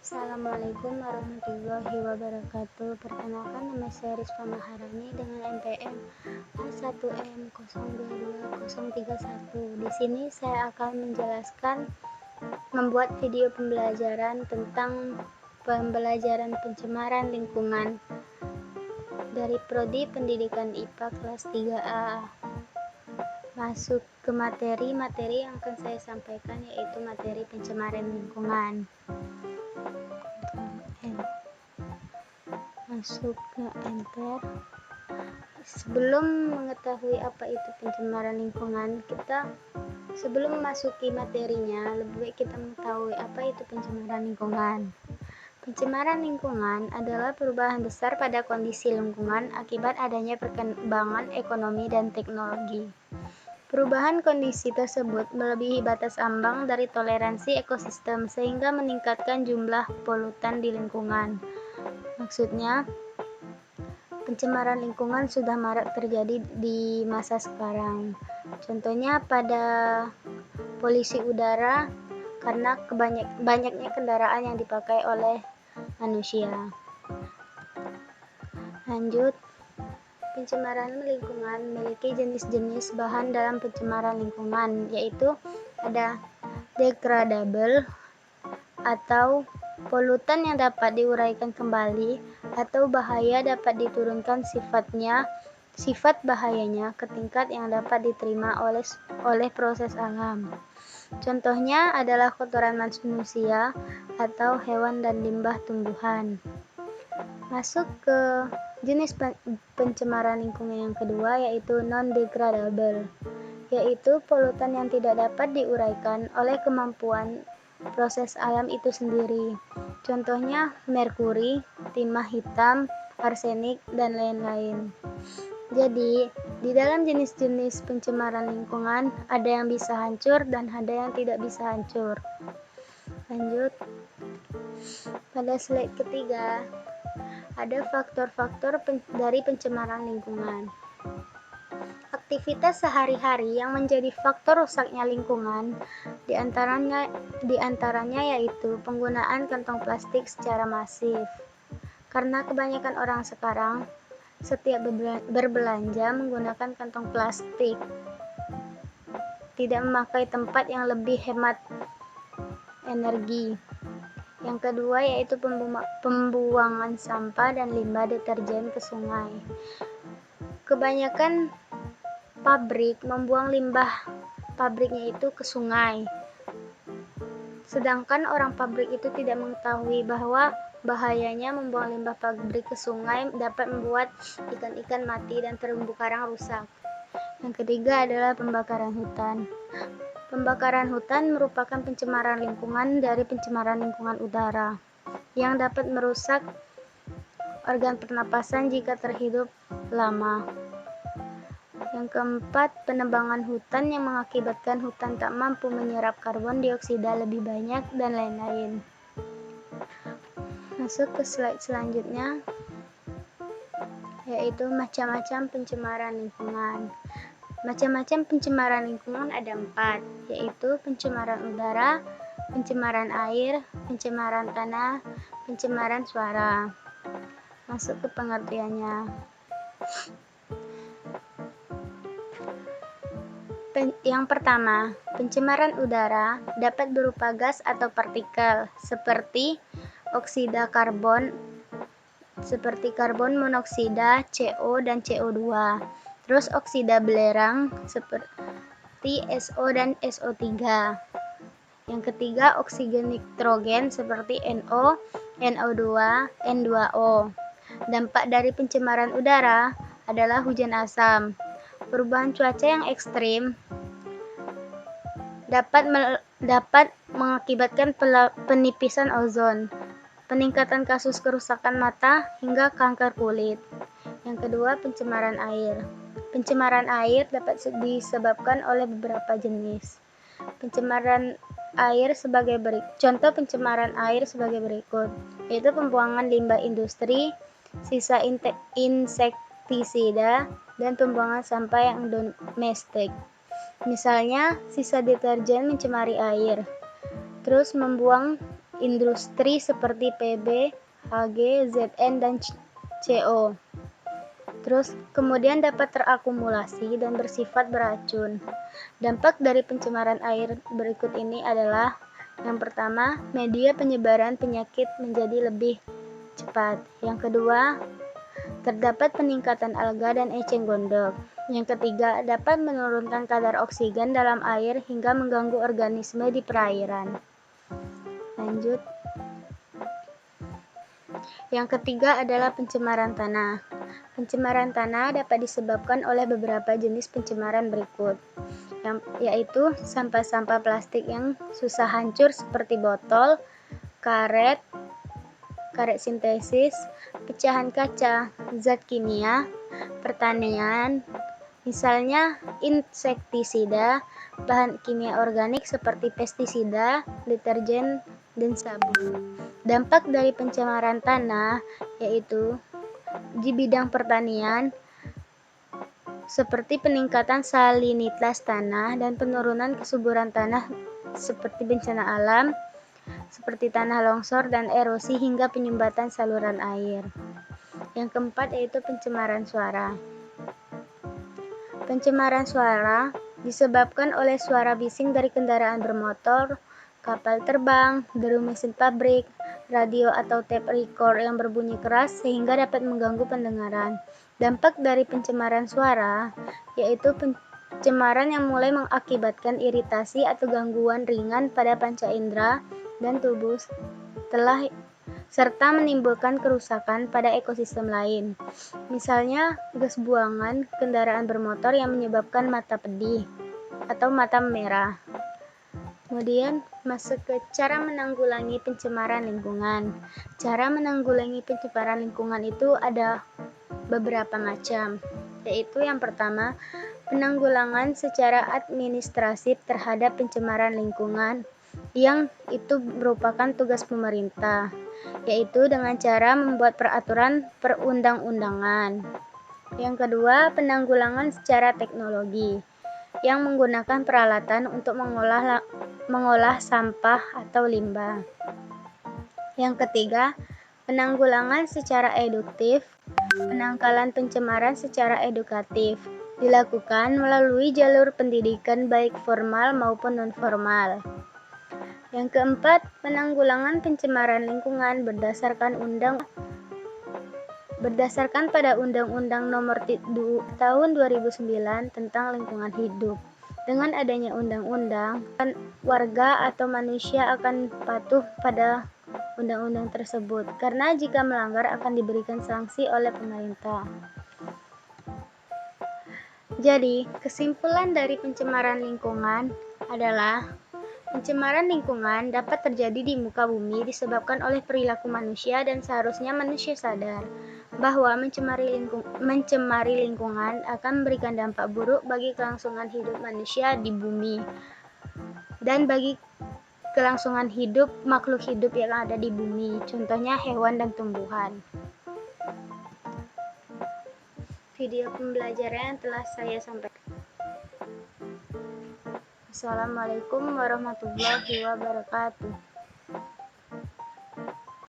Assalamualaikum warahmatullahi wabarakatuh. Perkenalkan, nama saya Rizfa Maharani dengan NPM A1M022031. Di sini saya akan menjelaskan membuat video pembelajaran tentang pembelajaran pencemaran lingkungan dari Prodi Pendidikan IPA kelas 3A. Masuk ke materi yang akan saya sampaikan, yaitu materi pencemaran lingkungan. Masuk ke enter. Sebelum mengetahui apa itu pencemaran lingkungan, sebelum memasuki materinya, lebih baik kita mengetahui apa itu pencemaran lingkungan. Pencemaran lingkungan adalah perubahan besar pada kondisi lingkungan akibat adanya perkembangan ekonomi dan teknologi. Perubahan kondisi tersebut melebihi batas ambang dari toleransi ekosistem sehingga meningkatkan jumlah polutan di lingkungan. Maksudnya, pencemaran lingkungan sudah marak terjadi di masa sekarang. Contohnya pada polusi udara karena banyaknya kendaraan yang dipakai oleh manusia. Lanjut, pencemaran lingkungan memiliki jenis-jenis bahan dalam pencemaran lingkungan, yaitu ada degradable atau polutan yang dapat diuraikan kembali, atau bahaya dapat diturunkan sifat bahayanya ke tingkat yang dapat diterima oleh proses alam. Contohnya adalah kotoran manusia atau hewan dan limbah tumbuhan. Masuk ke jenis pencemaran lingkungan yang kedua, yaitu non-degradable, yaitu polutan yang tidak dapat diuraikan oleh kemampuan proses alam itu sendiri. Contohnya merkuri, timah hitam, arsenik, dan lain-lain. Jadi, di dalam jenis-jenis pencemaran lingkungan ada yang bisa hancur dan ada yang tidak bisa hancur. Lanjut, pada slide ketiga ada faktor-faktor dari pencemaran lingkungan. Aktivitas sehari-hari yang menjadi faktor rusaknya lingkungan diantaranya yaitu penggunaan kantong plastik secara masif. Karena kebanyakan orang sekarang setiap berbelanja menggunakan kantong plastik, tidak memakai tempat yang lebih hemat energi. Yang kedua yaitu pembuangan sampah dan limbah deterjen ke sungai. Kebanyakan pabrik membuang limbah pabriknya itu ke sungai, sedangkan orang pabrik itu tidak mengetahui bahwa bahayanya membuang limbah pabrik ke sungai dapat membuat ikan-ikan mati dan terumbu karang rusak. Yang ketiga adalah pembakaran hutan. Pembakaran hutan merupakan pencemaran lingkungan dari pencemaran lingkungan udara yang dapat merusak organ pernapasan jika terhidup lama. Yang keempat, penebangan hutan yang mengakibatkan hutan tak mampu menyerap karbon dioksida lebih banyak, dan lain-lain. Masuk ke slide selanjutnya, yaitu macam-macam pencemaran lingkungan. Macam-macam pencemaran lingkungan ada 4, yaitu pencemaran udara, pencemaran air, pencemaran tanah, pencemaran suara. Masuk ke pengertiannya. Yang pertama, pencemaran udara dapat berupa gas atau partikel seperti oksida karbon, seperti karbon monoksida, CO dan CO2. Terus oksida belerang seperti SO dan SO3. Yang ketiga, oksigen nitrogen seperti NO, NO2, N2O. Dampak dari pencemaran udara adalah hujan asam. Perubahan cuaca yang ekstrim dapat mengakibatkan penipisan ozon, peningkatan kasus kerusakan mata hingga kanker kulit. Yang kedua, pencemaran air. Pencemaran air dapat disebabkan oleh beberapa jenis. Contoh pencemaran air sebagai berikut, yaitu pembuangan limbah industri, sisa insektisida, dan pembuangan sampah yang domestik. Misalnya, sisa deterjen mencemari air. Terus membuang industri seperti PB, Hg, Zn, dan CO. Terus kemudian dapat terakumulasi dan bersifat beracun. Dampak dari pencemaran air berikut ini adalah: yang pertama, media penyebaran penyakit menjadi lebih cepat. Yang kedua, terdapat peningkatan alga dan eceng gondok. Yang ketiga, dapat menurunkan kadar oksigen dalam air hingga mengganggu organisme di perairan. Lanjut. Yang ketiga adalah pencemaran tanah. Pencemaran tanah dapat disebabkan oleh beberapa jenis pencemaran berikut, yaitu sampah-sampah plastik yang susah hancur seperti botol, karet sintesis, pecahan kaca, zat kimia, pertanian, misalnya insektisida, bahan kimia organik seperti pestisida, deterjen, dan sabun. Dampak dari pencemaran tanah yaitu di bidang pertanian seperti peningkatan salinitas tanah dan penurunan kesuburan tanah seperti bencana alam seperti tanah longsor dan erosi hingga penyumbatan saluran air. Yang keempat yaitu pencemaran suara. Pencemaran suara disebabkan oleh suara bising dari kendaraan bermotor, kapal terbang, deru mesin pabrik, radio atau tape record yang berbunyi keras sehingga dapat mengganggu pendengaran. Dampak dari pencemaran suara yaitu pencemaran yang mulai mengakibatkan iritasi atau gangguan ringan pada panca indera dan tubuh serta menimbulkan kerusakan pada ekosistem lain. Misalnya, gas buangan kendaraan bermotor yang menyebabkan mata pedih atau mata merah. Kemudian, masuk ke cara menanggulangi pencemaran lingkungan. Cara menanggulangi pencemaran lingkungan itu ada beberapa macam, yaitu yang pertama, penanggulangan secara administratif terhadap pencemaran lingkungan, yang itu merupakan tugas pemerintah, yaitu dengan cara membuat peraturan perundang-undangan. Yang kedua, penanggulangan secara teknologi, yang menggunakan peralatan untuk mengolah sampah atau limbah. Yang ketiga, penanggulangan secara eduktif, penangkalan pencemaran secara edukatif, dilakukan melalui jalur pendidikan baik formal maupun non-formal. Yang keempat, penanggulangan pencemaran lingkungan berdasarkan pada Undang-Undang Nomor Tahun 2009 tentang Lingkungan Hidup. Dengan adanya undang-undang, warga atau manusia akan patuh pada undang-undang tersebut, karena jika melanggar akan diberikan sanksi oleh pemerintah. Jadi, kesimpulan dari pencemaran lingkungan adalah pencemaran lingkungan dapat terjadi di muka bumi disebabkan oleh perilaku manusia dan seharusnya manusia sadar bahwa mencemari lingkungan akan memberikan dampak buruk bagi kelangsungan hidup manusia di bumi dan bagi kelangsungan hidup makhluk hidup yang ada di bumi, contohnya hewan dan tumbuhan. Video pembelajaran yang telah saya sampaikan. Assalamualaikum warahmatullahi wabarakatuh.